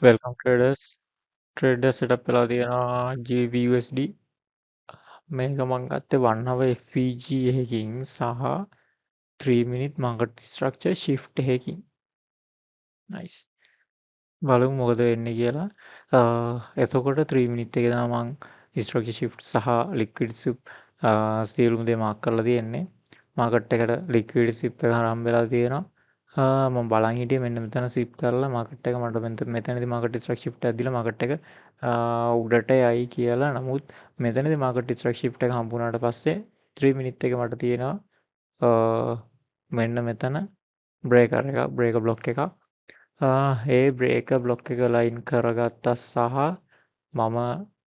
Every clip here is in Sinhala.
Welcome traders. Trader setup වෙලා තියෙනවා GBUSD මේක මම ගත්තේ 1 hour FVG එකකින් සහ 3 minute market structure shift එකකින්. nice. බලමු මොකද වෙන්නේ කියලා. එතකොට 3 minute එකේ තමයි මම structure shift සහ liquid swap සියලුම දේ මාක් කරලා තියෙන්නේ. market එකට liquid swap එක ආරම්භ වෙලා තියෙනවා. මම බලන් හිටියේ මෙන්න මෙතන ස්විප් කරලා මාකට් එක මට මෙතනදී මාකට් ස්ට්‍රක් ෂිෆ්ට් එකක් දීලා මාකට් එක උඩට යයි කියලා. නමුත් මෙතනදී මාකට් ස්ට්‍රක් ෂිෆ්ට් එක හම්බ වුණාට පස්සේ 3 මිනිත් එක මට තියෙනවා මෙන්න මෙතන බ්‍රේකර් බ්ලොක් එකක්. ඒ බ්‍රේකර් බ්ලොක් එක ලයින් කරගත්තා සහ මම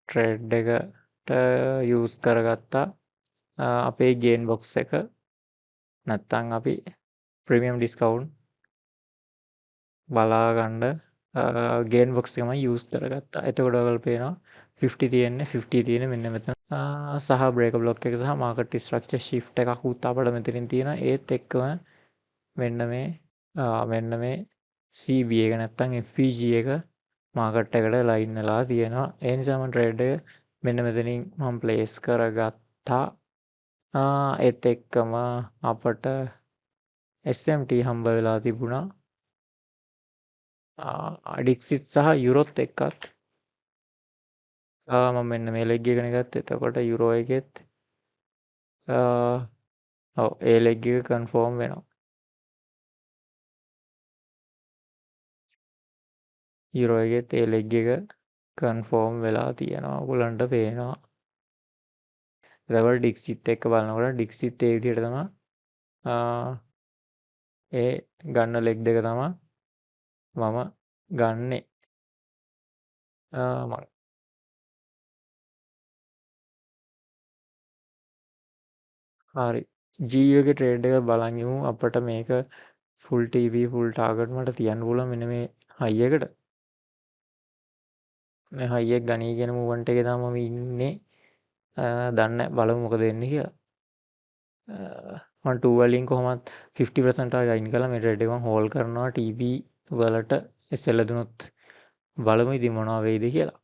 ට්‍රේඩ් එකට යූස් කරගත්තා අපේ ගේන් බොක්ස් එක නැත්තම් අපි ප්‍රීමියම් ඩිස්කවුන්ට් බලා ගන්න ගේන් බොක්ස් එකම යූස් කරගත්තා. එතකොට ඔයගොල්ලෝ පේනවා 50 තියෙන්නේ 50 තියෙන්නේ මෙන්න මෙතන. සහ බ්‍රේක් බ්ලොක් එක සහ මාකට් ස්ට්‍රක්චර් shift එකක් උත් අපිට මෙතනින් තියෙනවා. ඒත් එක්කම මෙන්න මේ CB එක නැත්තම් FVG එක මාකට් එකට ලයින් වෙලා තියෙනවා. ඒ නිසා මම ට්‍රේඩ් එක මෙන්න මෙතනින් මම ප්ලේස් කරගත්තා. ඒත් එක්කම අපට SMT හම්බ වෙලා තිබුණා. ඩික්සිට් සහ යුරෝත් එක්කත් මම මෙන්න මේ ලෙග් එකනේ ගත්තේ. එතකොට යුරෝ එකෙත් ඔව් ඒ ලෙග් එක කන්ෆර්ම් වෙනවා. යුරෝ එකෙත් ඒ ලෙග් එක කන්ෆර්ම් වෙලා තියෙනවා. ඔයගලන්ට පේනවා. එතකොට ඩික්සිට් එක්ක බලනකොට ඩික්සිට් ඒ විදිහට තමයි ඒ ගන්න ලෙග් දෙක තමයි මම ගන්නෙ. හරි. GU එකේ ට්‍රේඩ් එක බලන් ඉමු. අපිට මේක ෆුල් TP ෆුල් ටාගට් මට තියන්න පුළුවන් මෙන්න මේ හයි එකට. මේ හයි එක ගනී කියන මූවමන්ට් එකේ තමයි මම ඉන්නේ. දන්නේ බලමු මොකද වෙන්නේ කියලා. මම 2 වලින් කොහොමත් 50% වගේ අයින් කළා. මේ ට්‍රේඩ් එක මම හෝල්ඩ් කරනවා TP වලට SL දුනොත් බලමු ඉතින් මොනවා වෙයිද කියලා.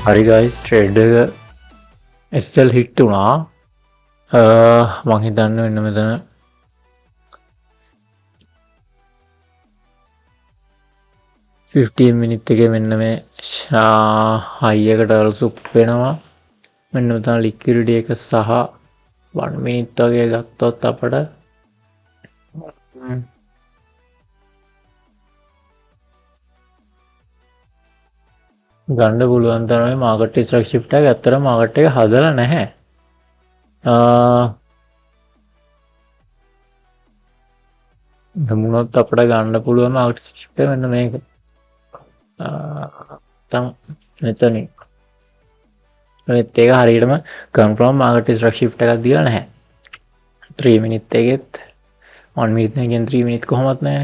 හරි ගයිස් ට්‍රේඩ් එක SL හිට් වුණා. මං හිතන්නේ මෙන්න මෙතන මිනිත් එකේ මෙන්න මේ හයි එකට සුප් වෙනවා. මෙන්න මෙතන ලික්විඩිටි එක සහ 1 මිනිත් වගේ ගත්තොත් අපට ගන්න පුළුවන් තරමේ මාකට් ස්ට්‍රක් ෂිෆ්ට් එක ඇත්තටම මාකට් එක හදලා නැහැ. නමුත් අපිට ගන්න පුළුවන් මාකට් ෂිෆ්ට් එක මෙන්න මේක. මෙතනින්. ඒත් ඒක හරියටම කන්ෆර්ම් මාකට් ස්ට්‍රක් ෂිෆ්ට් එකක් දීලා නැහැ. 3 මිනිත් එකෙත් 1 මිනිත් නැගෙන් 3 මිනිත් කොහොමත් නෑ.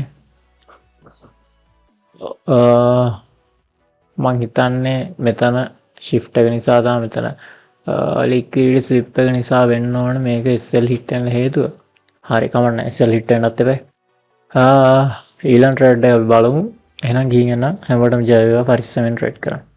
මං හිතන්නේ මෙතන ශිෆ්ට් එක නිසා තමයි මෙතන ලික්විඩ් ස්ලිප් එක නිසා වෙන්න ඕන මේක SL හිට් වෙන්න හේතුව. හරි කමන්න SL හිට් වෙන්නත් එපා. ඊළඟ ට්‍රේඩ් එක බලමු. එහෙනම් ගිහින් එන්න හැමෝටම ජය වේවා පරිස්සමෙන් ට්‍රේඩ් කරන්න.